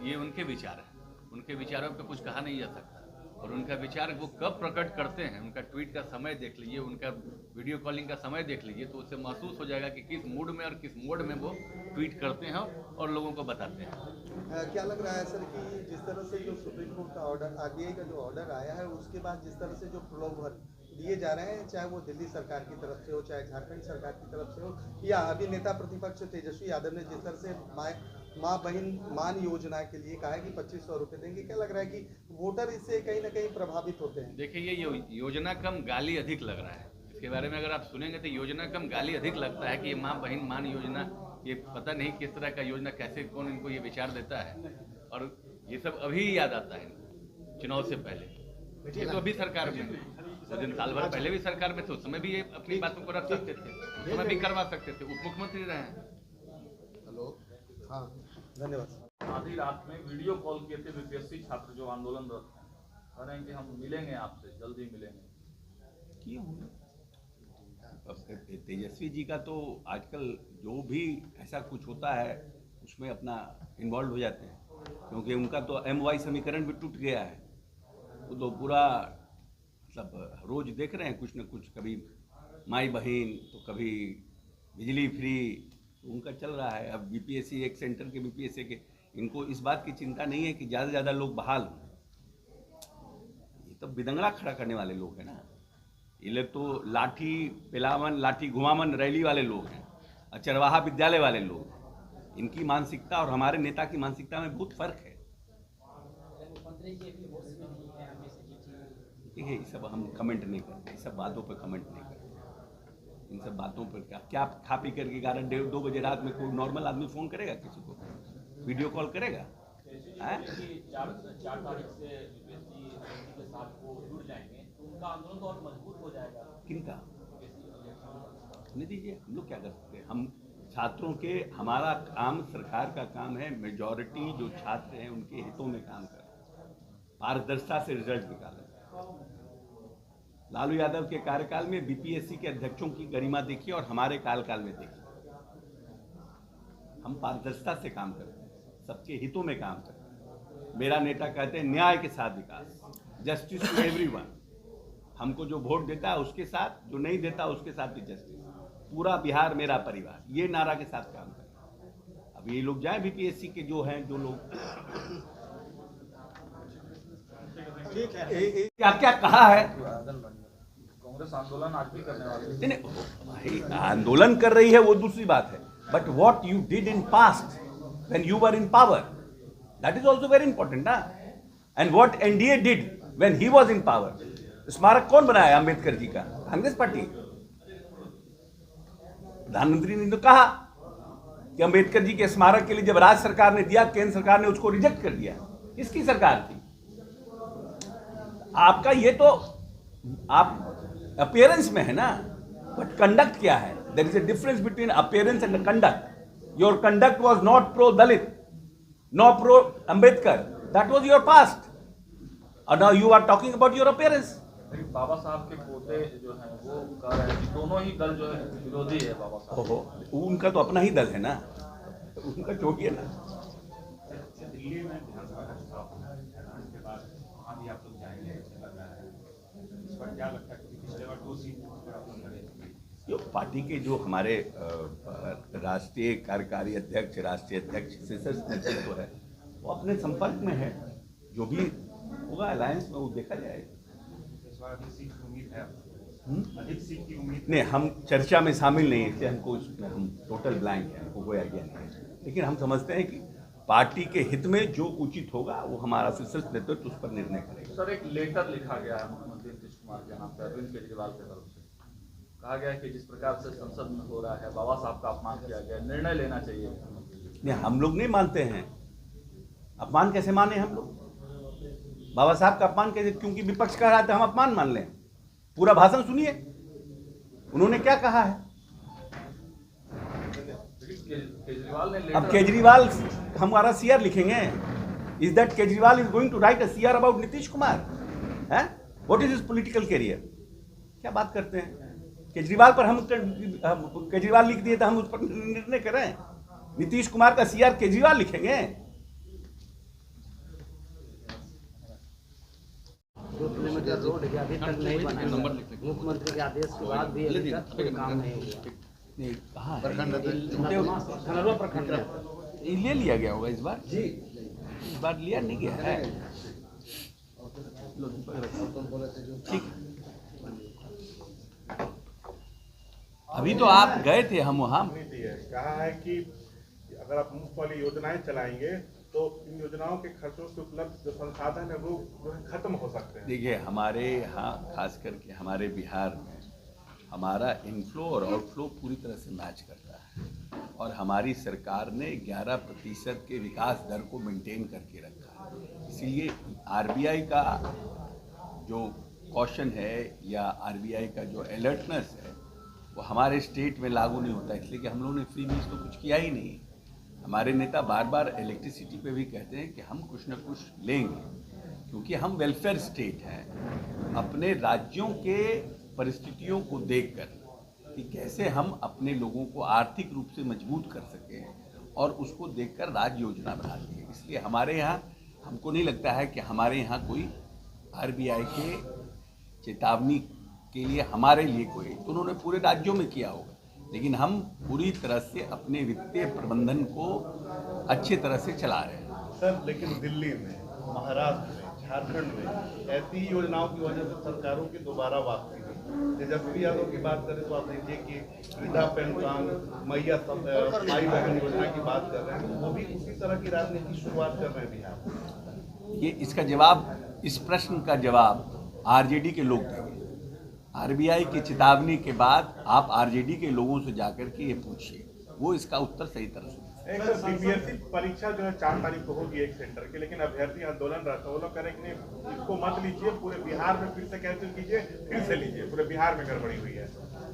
ये उनके विचार हैं, उनके विचारों पे कुछ कहा नहीं जा सकता। और उनका विचार वो कब प्रकट करते हैं, उनका ट्वीट का समय देख लीजिए, उनका वीडियो कॉलिंग का समय देख लीजिए, तो उससे महसूस हो जाएगा कि किस मूड में और किस मोड में वो ट्वीट करते हैं और लोगों को बताते हैं। क्या लग रहा है सर कि जिस तरह से जो सुप्रीम कोर्ट का ऑर्डर, आरबीआई का जो ऑर्डर आया है, उसके बाद जिस तरह से जो प्रलोभन दिए जा रहे हैं, चाहे वो दिल्ली सरकार की तरफ से हो, चाहे झारखंड सरकार की तरफ से हो, या अभी नेता प्रतिपक्ष तेजस्वी यादव ने जिस तरह से माँ बहन मान योजना के लिए कहा है कि 2500 रुपये देंगे, क्या लग रहा है कि वोटर इससे कहीं ना कहीं प्रभावित होते हैं? देखिए, ये योजना कम गाली अधिक लग रहा है। इसके बारे में अगर आप सुनेंगे तो योजना कम गाली अधिक लगता है कि ये माँ बहन मान योजना, ये पता नहीं किस तरह का योजना, कैसे कौन इनको ये विचार देता है। और ये सब अभी याद आता है चुनाव से पहले। ये तो अभी सरकार में उस दिन साल भर पहले भी सरकार में थे, उस समय भी ये अपनी बातों को रख सकते थे, उस समय भी करवा सकते थे, उप मुख्यमंत्री रहे हैं। हेलो, हाँ, धन्यवाद। आधी रात में वीडियो कॉल किए थे बीपीएससी छात्र जो आंदोलनरत हैं, कह रहे हैं कि हम मिलेंगे आपसे, जल्दी मिलेंगे। तेजस्वी जी का तो आजकल जो भी ऐसा कुछ होता है उसमें अपना इन्वॉल्व हो जाते हैं, क्योंकि उनका तो MY समीकरण भी टूट गया है। वो तो पूरा मतलब रोज देख रहे हैं कुछ न कुछ, कभी माई बहन तो कभी बिजली फ्री, तो उनका चल रहा है। अब बीपीएससी एक सेंटर के बीपीएससी के, इनको इस बात की चिंता नहीं है कि ज़्यादा से ज़्यादा लोग बहाल हों। ये तो बिदंगड़ा खड़ा करने वाले लोग हैं ना, ये लोग तो लाठी पिलावन लाठी घुमावन रैली वाले लोग हैं, और चरवाहा विद्यालय वाले लोग हैं। इनकी मानसिकता और हमारे नेता की मानसिकता में बहुत फर्क है। देखिए, ये सब हम कमेंट नहीं करते, इस सब बातों पर कमेंट नहीं करते। इन सब बातों पर क्या खा पी करके 11-2 बजे रात में कोई नॉर्मल आदमी फ़ोन करेगा किसी को, वीडियो कॉल करेगा? 4 तारीख से यूपीएससी के साथ वो जुड़ जाएंगे तो उनका आंदोलन तो और मजबूत हो जाएगा। किनका? नहीं दीजिए, हम लोग क्या कर सकते हैं? हम छात्रों के, हमारा काम, सरकार का काम है मेजॉरिटी जो छात्र हैं उनके हितों में काम करना, पारदर्शिता से रिजल्ट निकालना। लालू यादव के कार्यकाल में बीपीएससी के अध्यक्षों की गरिमा देखिए और हमारे कार्यकाल में देखिए। हम पारदर्शिता से काम करते हैं, सबके हितों में काम करते हैं। मेरा नेता कहते हैं न्याय के साथ विकास, जस्टिस टू एवरीवन। हमको जो वोट देता है उसके साथ, जो नहीं देता उसके साथ भी जस्टिस। पूरा बिहार मेरा परिवार, ये नारा के साथ काम करें। अब ये लोग जाए बीपीएससी के जो हैं, जो लोग ठीक है, क्या क्या कहा है। कांग्रेस आंदोलन आज भी करने वाली है। भाई आंदोलन कर रही है वो दूसरी बात है, but what you did in past when you were in power, that is also very important ना। And what NDA did when he was in power. स्मारक कौन बनाया अंबेडकर जी का? कांग्रेस पार्टी। प्रधानमंत्री ने तो कहा कि अंबेडकर जी के स्मारक के लिए जब राज्य सरकार ने दिया, केंद्र सरकार ने उसको रिजेक्ट कर दिया। किसकी सरकार थी? आपका ये तो आप अपीयरेंस में है ना, बट कंडक्ट क्या है? There is a difference between appearance and conduct. Your conduct was not pro Dalit, not pro Ambedkar, that was your past, और now you are talking about your appearance. Babasaheb के पोते जो हैं वो कह रहे हैं कि दोनों ही दल जो है विरोधी है बाबा साहब। ओहो, उनका तो अपना ही दल है ना, उनका छोड़िए ना। दिल्ली में विधानसभा का चुनाव होना है, उसके बाद वहाँ भी आप लोग जाएंगे, लग रहा है इस पर क्या लगता है? क्योंकि पिछले बार 2 सीट पर आप लोग लड़े। जो पार्टी के जो हमारे राष्ट्रीय कार्यकारी अध्यक्ष, राष्ट्रीय अध्यक्ष शीर्ष नेतृत्व है, वो अपने संपर्क में है। जो भी होगा अलायंस में वो देखा जाएगा। इस बार अधिक सीट की उम्मीद है? अधिक सीट की उम्मीद नहीं, हम चर्चा में शामिल नहीं है, इसलिए हमको इसमें हम टोटल ब्लैंक है, हमको कोई आइडिया नहीं है। लेकिन हम समझते हैं कि पार्टी के हित में जो उचित होगा वो हमारा शीर्ष नेतृत्व उस पर निर्णय करेगा। सर, एक लेटर लिखा गया है मुख्यमंत्री नीतीश कुमार के नाम पर अरविंद केजरीवाल की तरफ से। कहा गया है कि जिस प्रकार से संसद में हो रहा है, बाबा साहब का अपमान किया गया, निर्णय लेना चाहिए। नहीं, हम लोग नहीं मानते हैं। अपमान कैसे माने हम लोग? बाबा साहब का अपमान कैसे? क्योंकि विपक्ष कह रहा था हम अपमान मान लें। पूरा भाषण सुनिए, उन्होंने क्या कहा है। केजरीवाल ने अब केजरीवाल हमारा सीआर लिखेंगे। Is that Kejriwal is going to write a CR about Nitish Kumar? है what is his political career? क्या बात करते हैं? केजरीवाल पर हम केजरीवाल लिख दिए तो हम उस पर निर्णय करें? नीतीश कुमार का सीआर केजरीवाल लिखेंगे? किलोमीटर रोड है अभी तक नहीं बना है। नंबर लिख लेंगे। मुख्यमंत्री के आदेश के बाद भी अभी तक कोई काम नहीं हुआ। नहीं कहाँ है? खनरवा प्रखंड में ये ले लिया गया होगा इस बार जी, इस बार लिया नहीं गया है। ठीक है। अभी तो आप गए थे, हम वहाँ नीति है, कहा है कि अगर आप मुफ्त वाली योजनाएं चलाएंगे तो इन योजनाओं के खर्चों से उपलब्ध जो संसाधन है वो जो है खत्म हो सकते हैं। देखिए हमारे यहाँ खास करके हमारे बिहार में हमारा इनफ्लो और आउटफ्लो पूरी तरह से मैच करता है और हमारी सरकार ने 11% के विकास दर को मेंटेन करके रखा है। इसीलिए आरबीआई का जो कॉशन है या आरबीआई का जो अलर्टनेस है वो हमारे स्टेट में लागू नहीं होता, इसलिए कि हम लोगों ने फ्री मीज तो कुछ किया ही नहीं। हमारे नेता बार बार इलेक्ट्रिसिटी पे भी कहते हैं कि हम कुछ ना कुछ लेंगे क्योंकि हम वेलफेयर स्टेट हैं। अपने राज्यों के परिस्थितियों को देखकर कि कैसे हम अपने लोगों को आर्थिक रूप से मजबूत कर सकें और उसको देखकर राज्य योजना बनाती है। इसलिए हमारे यहाँ हमको नहीं लगता है कि हमारे यहाँ कोई आरबीआई के चेतावनी के लिए हमारे लिए कोई, तो उन्होंने पूरे राज्यों में किया होगा, लेकिन हम पूरी तरह से अपने वित्तीय प्रबंधन को अच्छे तरह से चला रहे हैं। सर लेकिन दिल्ली में, महाराष्ट्र में, झारखंड में ऐसी योजनाओं की वजह से सरकारों की दोबारा वापसी हुई। तेजस्वी यादव की बात करें तो आप देखिए कि वृद्धा पेंशन, मैया भाई बहन योजना की बात कर रहे हैं, वो भी उसी तरह की राजनीति की शुरुआत कर रहे हैं बिहार। ये इसका जवाब, इस प्रश्न का जवाब आरजेडी के लोग देंगे। आरबीआई की चेतावनी के बाद आप आरजेडी के लोगों से जाकर के ये पूछिए, वो इसका उत्तर सही तरह से। एक बीपीएससी परीक्षा जो है 4 तारीख को होगी एक सेंटर की, लेकिन अभ्यर्थी आंदोलन रहता है। वो लोग कह रहे हैं कि इसको मत लीजिए, पूरे बिहार में फिर से कैंसिल कीजिए, फिर से लीजिए, पूरे बिहार में गड़बड़ी हुई है।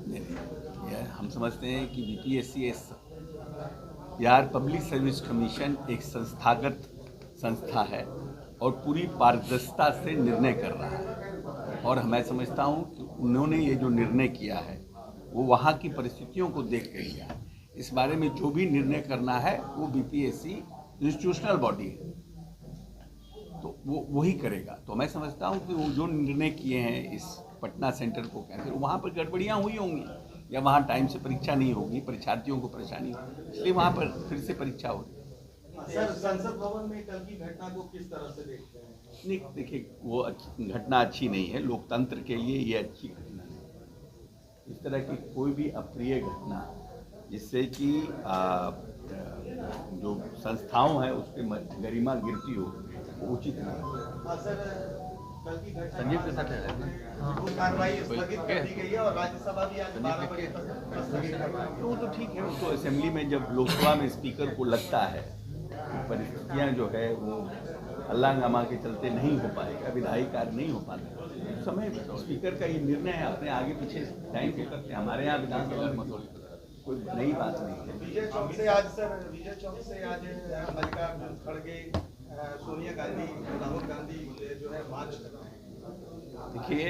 नहीं, हम समझते हैं कि BPSC Bihar public service commission एक संस्थागत संस्था है और पूरी पारदर्शिता से निर्णय कर रहा है और मैं समझता हूँ कि उन्होंने ये जो निर्णय किया है वो वहाँ की परिस्थितियों को देख कर किया है। इस बारे में जो भी निर्णय करना है वो बीपीएससी इंस्टीट्यूशनल बॉडी है, तो वो वही करेगा। तो मैं समझता हूँ कि वो जो निर्णय किए हैं इस पटना सेंटर को कैंसिल, वहाँ पर गड़बड़ियाँ हुई होंगी या वहाँ टाइम से परीक्षा नहीं होगी, परीक्षार्थियों को परेशानी होगी, इसलिए वहाँ पर फिर से परीक्षा होगी। सर संसद भवन में कल की घटना को किस तरह से देखते हैं? नहीं देखिए, वो घटना अच्छी नहीं है, लोकतंत्र के लिए ये अच्छी घटना नहीं। इस तरह की कोई भी अप्रिय घटना जिससे कि जो संस्थाओं हैं उस पर गरिमा गिरती हो, वो उचित नहीं। सर कल की घटना संजीव के साथ वो कार्रवाई स्थगित कर दी गई है और राज्यसभा भी आज 12 बजे तक स्थगित करवाई। तो वो तो ठीक है, वो तो असेंबली में जब लोकसभा में स्पीकर को लगता है परिस्थितियाँ जो है वो हल्ला के चलते नहीं हो पाएगा, विधायी कार्य नहीं हो पाता, उस समय स्पीकर का ये निर्णय है, अपने आगे पीछे टाइम पे करते हैं। हमारे यहाँ विधानसभा में कोई नई बात नहीं है। विजय चौक से आज मल्लिकार्जुन खड़गे, सोनिया गांधी, राहुल गांधी जो है मार्च कर रहे हैं। देखिए,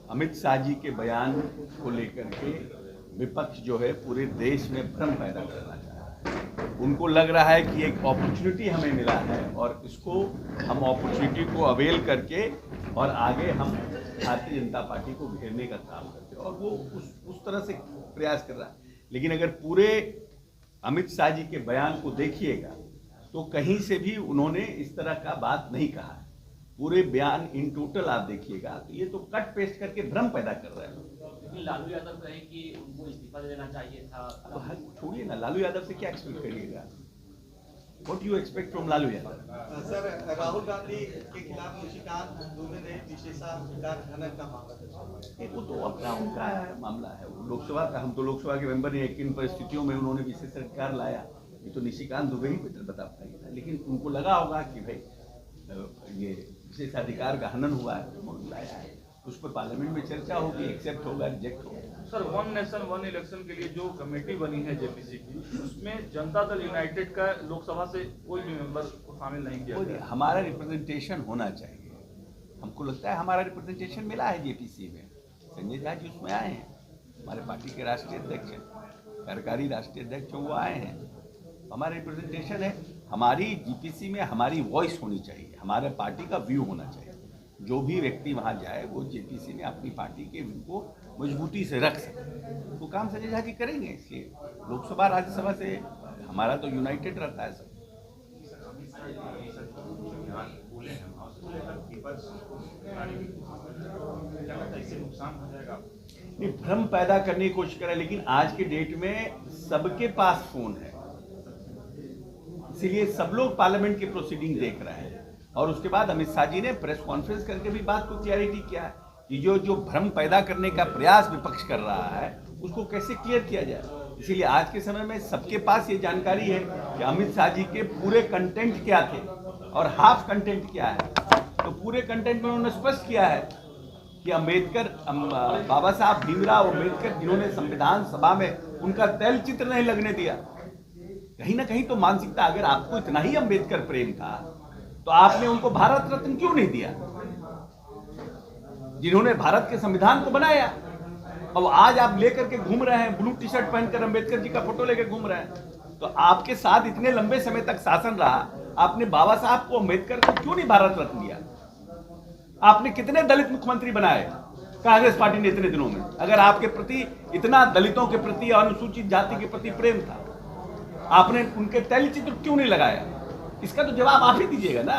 अमित शाह जी के बयान को लेकर के विपक्ष जो है पूरे देश में भ्रम पैदा करना चाह रहा है। उनको लग रहा है कि एक अपॉर्चुनिटी हमें मिला है और इसको हम अपॉर्चुनिटी को अवेल करके और आगे हम भारतीय जनता पार्टी को घेरने का काम करते हैं और वो उस तरह से प्रयास कर रहा है। लेकिन अगर पूरे अमित शाह जी के बयान को देखिएगा तो कहीं से भी उन्होंने इस तरह का बात नहीं कहा है। पूरे बयान इन टोटल आप देखिएगा तो ये तो कट पेस्ट करके भ्रम पैदा कर रहे हैं। लेकिन लालू यादव कहे कि उनको इस्तीफा दे देना चाहिए था। तो छोड़िए ना, लालू यादव से क्या एक्सपेक्ट करिएगा? What do you expect from Lalu Yadav? Sir Rahul Gandhi के खिलाफ निशिकांत दुबे ने विशेषाधिकार खनन का मामला, वो तो अपना उनका मामला है, वो लोकसभा का, हम तो लोकसभा के मेंबर हैं। किन परिस्थितियों में उन्होंने विशेषाधिकार लाया ये तो निशिकांत दुबे ही बेहतर बता पाएगा, लेकिन उनको लगा होगा कि भाई ये विशेषाधिकार का हनन हुआ है, उन्होंने लाया है, उस पर पार्लियामेंट में चर्चा होगी, एक्सेप्ट होगा, रिजेक्ट होगा। Sir, one nation one election के लिए जो कमेटी बनी है जेपीसी की, उसमें जनता दल यूनाइटेड का लोकसभा से कोई भी मेंबर को शामिल नहीं किया गया। हमारा रिप्रेजेंटेशन होना चाहिए। हमको लगता है हमारा रिप्रेजेंटेशन मिला है जेपीसी में। संजय झा जी उसमें आए हैं, हमारे पार्टी के राष्ट्रीय अध्यक्ष हैं, कार्यकारी राष्ट्रीय अध्यक्ष वो आए हैं, हमारा रिप्रेजेंटेशन है। हमारी जीपीसी में हमारी वॉइस होनी चाहिए, हमारे पार्टी का व्यू होना चाहिए। जो भी व्यक्ति वहाँ जाए वो जेपीसी में अपनी पार्टी के व्यू को मजबूती से रख सके, तो काम संजय झा जी करेंगे। इसलिए लोकसभा राज्यसभा से हमारा तो यूनाइटेड रहता है सब। बोले हैं और उसको लेकर विपक्ष क्या लगता है इससे नुकसान हो जाएगा? नहीं, भ्रम पैदा करने की कोशिश करें, लेकिन आज के डेट में सबके पास फोन है, इसीलिए सब लोग पार्लियामेंट की प्रोसीडिंग देख रहे हैं। और उसके बाद अमित शाह जी ने प्रेस कॉन्फ्रेंस करके भी बात को क्लियरिटी किया है कि जो भ्रम पैदा करने का प्रयास विपक्ष कर रहा है उसको कैसे क्लियर किया जाए। इसीलिए आज के समय में सबके पास ये जानकारी है कि अमित शाह जी के पूरे कंटेंट क्या थे और हाफ कंटेंट क्या है। तो पूरे कंटेंट में उन्होंने स्पष्ट किया है कि अम्बेडकर, बाबा साहब भीमराव अम्बेडकर जिन्होंने संविधान सभा में उनका तैल चित्र नहीं लगने दिया, कहीं ना कहीं तो मानसिकता, अगर आपको इतना ही अम्बेडकर प्रेम था तो आपने उनको भारत रत्न क्यों नहीं दिया, जिन्होंने भारत के संविधान को बनाया। अब आज आप लेकर के घूम रहे हैं, ब्लू टी शर्ट पहनकर अम्बेडकर जी का फोटो लेकर घूम रहे हैं। तो आपके साथ इतने लंबे समय तक शासन रहा, आपने बाबा साहब को, अम्बेडकर को क्यों नहीं भारत रत्न दिया? आपने कितने दलित मुख्यमंत्री बनाए कांग्रेस पार्टी ने इतने दिनों में? अगर आपके प्रति इतना दलितों के प्रति, अनुसूचित जाति के प्रति प्रेम था, आपने उनके तैल चित्र क्यों नहीं लगाया? इसका तो जवाब आप ही दीजिएगा ना।